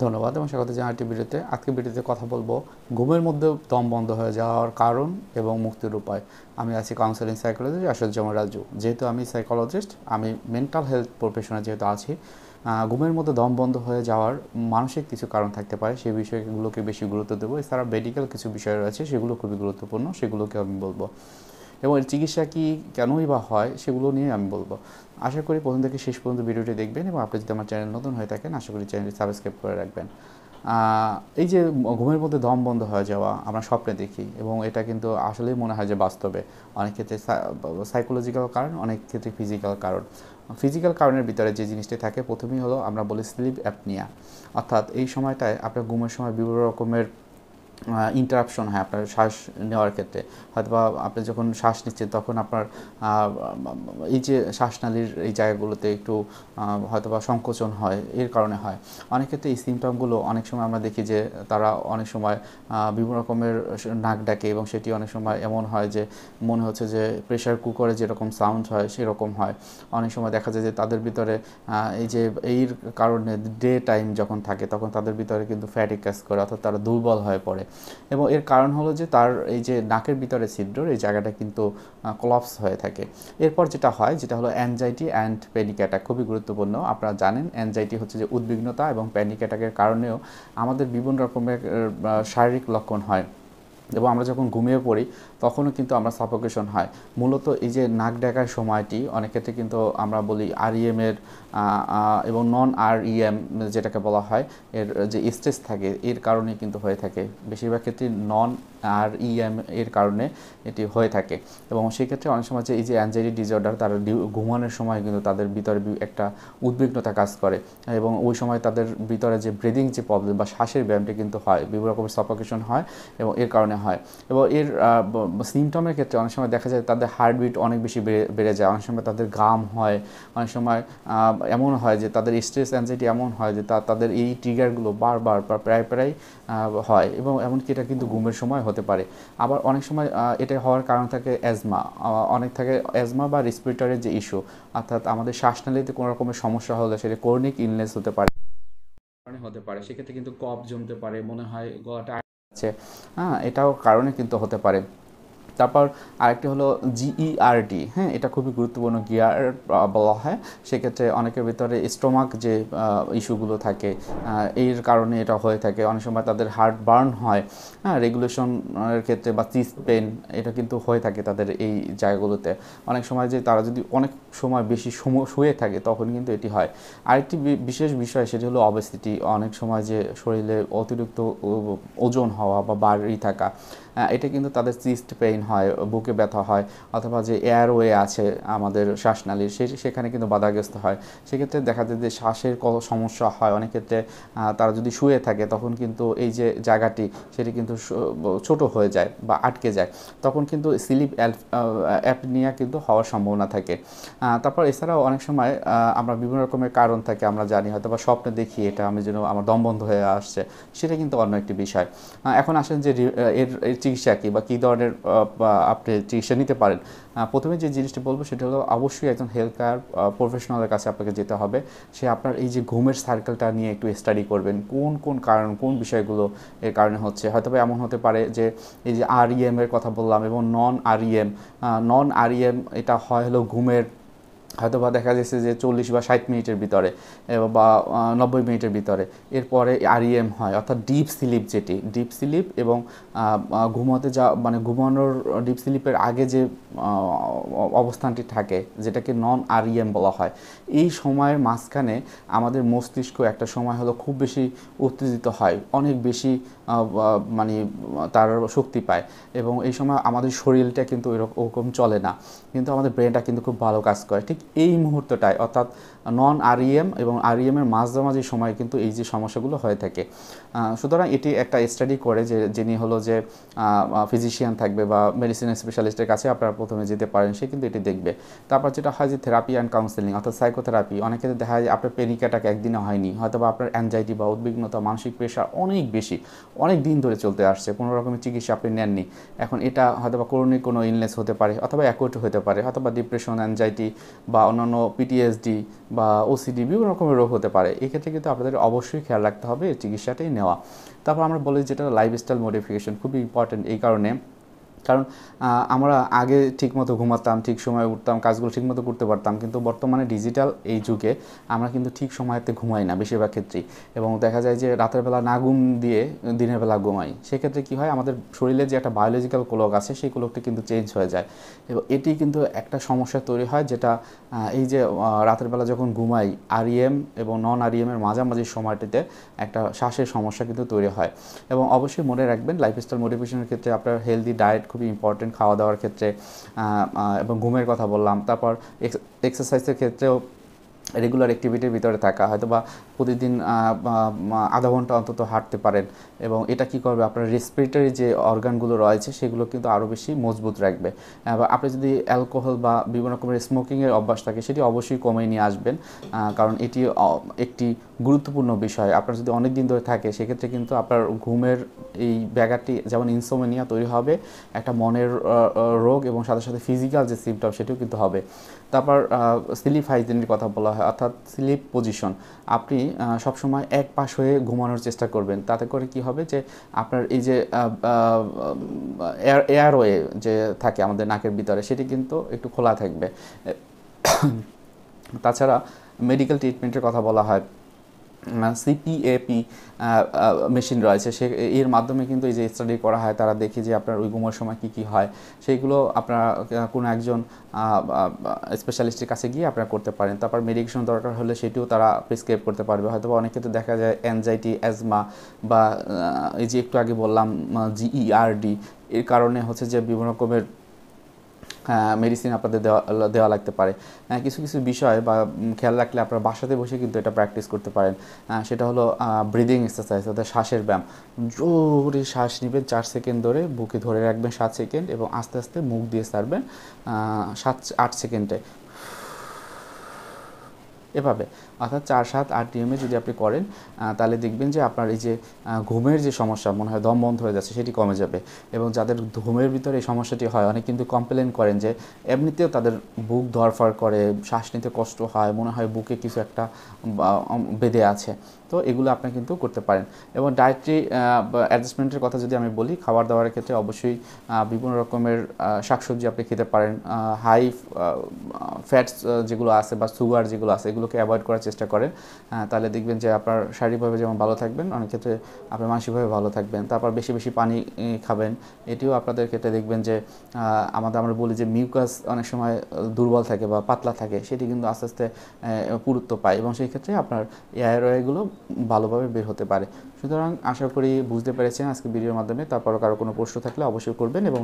ধন্যবাদ এবং স্বাগত জানাই একটি ভিডিওতে। আজকে ভিডিওতে কথা বলবো ঘুমের মধ্যে দম বন্ধ হয়ে যাওয়ার কারণ এবং মুক্তির উপায়। আমি আছি কাউন্সেলিং সাইকোলজিস্ট আসাদুজ্জামান রাজু। যেহেতু আমি সাইকোলজিস্ট, আমি মেন্টাল হেলথ প্রফেশনে যেহেতু আছি, ঘুমের মধ্যে দম বন্ধ হয়ে যাওয়ার মানসিক কিছু কারণ থাকতে পারে, সেই বিষয়গুলোকে বেশি গুরুত্ব দেবো। এছাড়া মেডিকেল কিছু বিষয় রয়েছে, সেগুলো খুবই গুরুত্বপূর্ণ, সেগুলোকে আমি বলবো। এবং এর চিকিৎসা কী, কেনই বা হয়, সেগুলো নিয়ে আমি বলবো। আশা করি প্রথম থেকে শেষ পর্যন্ত ভিডিওটি দেখবেন এবং আপনি যদি আমার চ্যানেল নতুন হয়ে থাকেন, আশা করি চ্যানেলটি সাবস্ক্রাইব করে রাখবেন। এই যে ঘুমের মধ্যে দম বন্ধ হয়ে যাওয়া আমরা স্বপ্নে দেখি এবং এটা কিন্তু আসলেই মনে হয় যে বাস্তবে। অনেক ক্ষেত্রে সাইকোলজিক্যাল কারণ, অনেক ক্ষেত্রে ফিজিক্যাল কারণ। ফিজিক্যাল কারণের ভিতরে যে জিনিসটি থাকে প্রথমেই হলো আমরা বলি স্লিপ অ্যাপনিয়া। অর্থাৎ এই সময়টায় আপনার ঘুমের সময় বিভিন্ন রকমের ইন্টারাপশন হয় আপনার শ্বাস নেওয়ার ক্ষেত্রে। হয়তোবা আপনি যখন শ্বাস নিচ্ছেন তখন আপনার এই যে শ্বাসনালীর এই জায়গাগুলোতে একটু হয়তোবা সংকোচন হয়, এর কারণে হয়। অনেক ক্ষেত্রে এই সিমটমগুলো অনেক সময় আমরা দেখি যে তারা অনেক সময় বিভিন্ন রকমের নাক ডাকে এবং সেটি অনেক সময় এমন হয় যে মনে হচ্ছে যে প্রেশার কুকারে যেরকম সাউন্ড হয় সেরকম হয়। অনেক সময় দেখা যায় যে তাদের ভিতরে এই যে এর কারণে ডে টাইম যখন থাকে তখন তাদের ভিতরে কিন্তু ফ্যাটিক কাজ করে, অর্থাৎ তারা দুর্বল হয়ে পড়ে। এবং এর কারণ হলো যে তার এই যে নাকের ভিতরে ছিদ্র, এই জায়গাটা কিন্তু কলাপস হয়ে থাকে। এরপর যেটা হয় যেটা হলো অ্যাংজাইটি অ্যান্ড প্যানিক অ্যাটাক। খুবই গুরুত্বপূর্ণ। আপনারা জানেন অ্যাংজাইটি হচ্ছে যে উদ্বিগ্নতা, এবং প্যানিক অ্যাটাকের কারণেও আমাদের বিভিন্ন রকমের শারীরিক লক্ষণ হয়। এবং আমরা যখন ঘুমিয়ে পড়ি তখনও কিন্তু আমরা সাফোকেশন হয়। মূলত এই যে নাক ডাকার সময়টি অনেক ক্ষেত্রে কিন্তু আমরা বলি আরইএমের এবং নন আরইএম যেটাকে বলা হয়, এর যে স্ট্রেস থাকে এর কারণে কিন্তু হয়ে থাকে। বেশিরভাগ ক্ষেত্রে নন আরইএম এর কারণে এটি হয়ে থাকে। এবং সেক্ষেত্রে অনেক সময় যে এই যে অ্যাংজাইটি ডিসঅর্ডার, তারা ঘুমানোর সময় কিন্তু তাদের ভিতরে একটা উদ্বিগ্নতা কাজ করে এবং ওই সময় তাদের ভিতরে যে ব্রিদিং যে প্রবলেম বা শ্বাসের ব্যায়ামটা কিন্তু হয়, বিভিন্ন রকমের সাফোকেশন হয় এবং এর কারণে হয়। এবং এর সিমটমের ক্ষেত্রে অনেক সময় দেখা যায় তাদের হার্টবিট অনেক বেশি বেড়ে যায়, অনেক সময় তাদের ঘাম হয়, অনেক সময় এমন হয় যে তাদের স্ট্রেস অ্যাংজাইটি এমন হয় যে তাদের এই ট্রিগারগুলো বারবার বা প্রায় প্রায় হয়, এবং এমনকি এটা কিন্তু ঘুমের সময় হতে পারে। আবার অনেক সময় এটা হওয়ার কারণ থাকে অ্যাজমা, অনেক থাকে অ্যাজমা বা রেসপিরেটরির যে ইস্যু, অর্থাৎ আমাদের শ্বাসনালীতে কোনো রকমের সমস্যা হলে সেটা ক্রনিক ইলনেস হতে পারে, হতে পারে। সেক্ষেত্রে কিন্তু কফ জমতে পারে, মনে হয় গলাটা আছে। হ্যাঁ, এটাও কারণে কিন্তু হতে পারে। তারপর আরেকটি হলো জিইআরডি। হ্যাঁ, এটা খুবই গুরুত্বপূর্ণ গিয়ার বলা হয়। সেক্ষেত্রে অনেকের ভিতরে স্টোমাক যে ইস্যুগুলো থাকে এর কারণে এটা হয়ে থাকে। অনেক সময় তাদের হার্ট বার্ন হয়, হ্যাঁ, রেগুলেশনের ক্ষেত্রে বা চিস্ট পেন এটা কিন্তু হয়ে থাকে তাদের এই জায়গাগুলোতে। অনেক সময় যে তারা যদি অনেক সময় বেশি শুয়ে থাকে তখন কিন্তু এটি হয়। আরেকটি বিশেষ বিষয় সেটি হলো অবেসিটি। অনেক সময় যে শরীরে অতিরিক্ত ওজন হওয়া বা বাড়ি থাকা, এটা কিন্তু তাদের চিস্ট পেইন হয়, বুকে ব্যথা হয়, অথবা যে এয়ারওয়ে আছে আমাদের শ্বাসনালীর সেখানে কিন্তু বাধাগ্রস্ত হয়। সেক্ষেত্রে দেখা যায় যে শ্বাসের সমস্যা হয়। অনেক ক্ষেত্রে তারা যদি শুয়ে থাকে তখন কিন্তু এই যে জায়গাটি সেটি কিন্তু ছোট হয়ে যায় বা আটকে যায়, তখন কিন্তু স্লিপ অ্যাপনিয়া কিন্তু হওয়ার সম্ভাবনা থাকে। তারপর এছাড়াও অনেক সময় আমরা বিভিন্ন রকমের কারণ থাকে, আমরা জানি হয়তো বা স্বপ্নে দেখি এটা আমি যেন আমার দম বন্ধ হয়ে আসছে, সেটা কিন্তু অন্য একটি বিষয়। এখন আসেন যে এর চিকিৎসা কী বা কী ধরনের আপনি চিকিৎসা নিতে পারেন। প্রথমে যে জিনিসটি বলবো সেটা হলো অবশ্যই একজন হেলথ কেয়ার প্রফেশনালের কাছে আপনাকে যেতে হবে। সে আপনার এই যে ঘুমের সার্কেলটা নিয়ে একটু স্টাডি করবেন, কোন কোন কারণ, কোন বিষয়গুলো এর কারণে হচ্ছে। হয়তো এমন হতে পারে যে এই যে আরইএম এর কথা বললাম এবং নন আরইএম এটা হয় হলো ঘুমের হয়তো বা দেখা যাচ্ছে যে 40 বা 60 মিনিটের ভিতরে বা 90 মিনিটের ভিতরে। এরপরে আরইএম হয়, অর্থাৎ ডিপ স্লিপ, যেটি ডিপ স্লিপ এবং ঘুমোতে মানে ঘুমানোর ডিপ স্লিপের আগে যে অবস্থানটি থাকে যেটাকে নন আরইএম বলা হয়। এই সময়ের মাঝখানে আমাদের মস্তিষ্ক একটা সময় হলো খুব বেশি উত্তেজিত হয়, অনেক বেশি মানে তার শক্তি পায়, এবং এই সময় আমাদের শরীরটা কিন্তু ওরকম চলে না, কিন্তু আমাদের ব্রেনটা কিন্তু খুব ভালো কাজ করে। ঠিক এই মুহূর্তটায়, অর্থাৎ নন আরইএম এবং আরইএমের মাঝামাঝি সময় কিন্তু এই যে সমস্যাগুলো হয়ে থাকে। সুতরাং এটি একটা স্টাডি করে যে যিনি হলো যে ফিজিশিয়ান থাকবে বা মেডিসিন স্পেশালিস্টের কাছে আপনারা প্রথমে যেতে পারেন, সে কিন্তু এটি দেখবে। তারপর যেটা হয় যে থেরাপি অ্যান্ড কাউন্সেলিং, অর্থাৎ সাইকোথেরাপি। অনেকে দেখা যায় আপনার প্যানিক অ্যাটাক একদিনে হয়নি, হয়তো বা আপনার অ্যাংজাইটি বা উদ্বিগ্নতা, মানসিক প্রেশার অনেক বেশি, অনেক দিন ধরে চলতে আসছে, কোনো রকমের চিকিৎসা আপনি নেননি। এখন এটা হয়তো বা ক্রনিক কোনো ইলনেস হতে পারে, অথবা অ্যাকুট হতে পারে, অথবা ডিপ্রেশন, অ্যাংজাইটি বা অন্যান্য পিটিএসডি বা ওসিডি বিভিন্ন রকমের রোগ হতে পারে। এক্ষেত্রে কিন্তু আপনাদের অবশ্যই খেয়াল রাখতে হবে এই চিকিৎসাটাই নেওয়া। তারপর আমরা বলি যেটা লাইফস্টাইল মডিফিকেশন খুবই ইম্পর্টেন্ট এই কারণে, কারণ আমরা আগে ঠিকমতো ঘুমাতাম, ঠিক সময়ে উঠতাম, কাজগুলো ঠিকমতো করতে পারতাম, কিন্তু বর্তমানে ডিজিটাল এই যুগে আমরা কিন্তু ঠিক সময়তে ঘুমাই না বেশিরভাগ ক্ষেত্রেই, এবং দেখা যায় যে রাতের বেলা না ঘুম দিয়ে দিনের বেলা ঘুমাই। সেক্ষেত্রে কী হয়, আমাদের শরীরে যে একটা বায়োলজিক্যাল ক্লক আছে সেই ক্লকটি কিন্তু চেঞ্জ হয়ে যায়, এবং এটি কিন্তু একটা সমস্যা তৈরি হয়, যেটা এই যে রাতের বেলা যখন ঘুমাই আরইএম এবং নন আরইএমের মাঝামাঝি সময়টিতে একটা শ্বাসের সমস্যা কিন্তু তৈরি হয়। এবং অবশ্যই মনে রাখবেন লাইফস্টাইল মডিফিকেশনের ক্ষেত্রে আপনার হেলদি ডায়েট খুবই ইম্পর্টেন্ট, খাওয়া দাওয়ার ক্ষেত্রে, এবং ঘুমের কথা বললাম। তারপর এক্সারসাইজের ক্ষেত্রেও রেগুলার অ্যাক্টিভিটির ভিতরে থাকা, হয়তো বা প্রতিদিন আধা ঘন্টা অন্তত হাঁটতে পারেন, এবং এটা কি করবে, আপনার রেসপিরেটরি যে অর্গানগুলো রয়েছে সেগুলো কিন্তু আরও বেশি মজবুত রাখবে। বা আপনি যদি অ্যালকোহল বা বিভিন্ন রকমের স্মোকিংয়ের অভ্যাস থাকে সেটি অবশ্যই কমিয়ে নিয়ে আসবেন, কারণ এটি একটি গুরুত্বপূর্ণ বিষয়। আপনার যদি অনেক দিন ধরে থাকে সেক্ষেত্রে কিন্তু আপনার ঘুমের এই ব্যাঘাতটি, যেমন ইনসোমনিয়া তৈরি হবে, একটা মনের রোগ, এবং সাথে সাথে ফিজিক্যাল যে সিমটম সেটিও কিন্তু হবে। তারপর স্লিপ হাইজিনের কথা বলা হয়, অর্থাৎ স্লিপ পজিশন। আপনি সবসময় এক পাশ হয়ে ঘুমানোর চেষ্টা করবেন, তাতে করে কি হবে যে আপনার এই যে এয়ারওয়ে যে থাকে আমাদের নাকের ভিতরে সেটি কিন্তু একটু খোলা থাকবে। তাছাড়া মেডিকেল ট্রিটমেন্টের কথা বলা হয়, সিপিএপি মেশিন রয়েছে, এর মাধ্যমে কিন্তু এই যে স্টাডি করা হয়, তারা দেখে যে আপনার ওই ঘুমের সময় কী কী হয়, সেইগুলো আপনারা কোনো একজন স্পেশালিস্টের কাছে গিয়ে আপনারা করতে পারেন। তারপর মেডিকেশন দরকার হলে সেটিও তারা প্রেসক্রাইব করতে পারবে। হয়তো অনেক ক্ষেত্রে দেখা যায় অ্যাংজাইটি, অ্যাজমা, বা এই যে একটু আগে বললাম জিইআরডি, এর কারণে হচ্ছে যে বিভিন্ন রকমের মেডিসিন আপনাদের দেওয়া লাগতে পারে। কিছু কিছু বিষয় বা খেয়াল রাখলে আপনারা বাসাতে বসে কিন্তু এটা প্র্যাকটিস করতে পারেন। সেটা হলো ব্রিদিং এক্সারসাইজ, অর্থাৎ শ্বাসের ব্যায়াম। জোরে শ্বাস নেবেন 4 সেকেন্ড ধরে, বুকে ধরে রাখবেন 7 সেকেন্ড, এবং আস্তে আস্তে মুখ দিয়ে ছাড়বেন 7-8 সেকেন্ডে, এভাবে। অর্থাৎ 4-7-8 নিয়মে যদি আপনি করেন, তাহলে দেখবেন যে আপনার এই যে ঘুমের যে সমস্যা, মনে হয় দম বন্ধ হয়ে যাচ্ছে, সেটি কমে যাবে। এবং যাদের ঘুমের ভিতরে এই সমস্যাটি হয়, অনেক কিন্তু কমপ্লেন করেন যে এমনিতেও তাদের বুক ধড়ফড় করে, শ্বাস নিতে কষ্ট হয়, মনে হয় বুকে কিছু একটা বেঁধে আছে। তো এগুলো আপনি কিন্তু করতে পারেন। এবং ডায়েটরি অ্যাডজাস্টমেন্টের কথা যদি আমি বলি, খাবার দাবারের ক্ষেত্রে অবশ্যই বিভিন্ন রকমের শাকসবজি আপনি খেতে পারেন। হাই ফ্যাটস যেগুলো আছে বা সুগার যেগুলো আছে এগুলোকে অ্যাভয়েড করার চেষ্টা করেন, তাহলে দেখবেন যে আপনার শারীরিকভাবে যেমন ভালো থাকবেন, অনেক ক্ষেত্রে আপনার মানসিকভাবে ভালো থাকবেন। তারপর বেশি বেশি পানি খাবেন, এটিও আপনাদের ক্ষেত্রে দেখবেন যে আমরা বলি যে মিউকাস অনেক সময় দুর্বল থাকে বা পাতলা থাকে, সেটি কিন্তু আস্তে আস্তে পুরুত্ব পায়, এবং সেই ক্ষেত্রে আপনার এয়ারওয়েগুলো ভালোভাবে বের হতে পারে। সুতরাং আশা করি বুঝতে পেরেছেন আজকে ভিডিওর মাধ্যমে। তারপরও কারো কোনো প্রশ্ন থাকলে অবশ্যই করবেন, এবং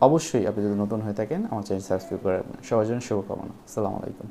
অবশ্যই আপনি যদি নতুন হয়ে থাকেন আমার চ্যানেল সাবস্ক্রাইব করে রাখবেন। সবার জন্য শুভকামনা। আসসালামু আলাইকুম।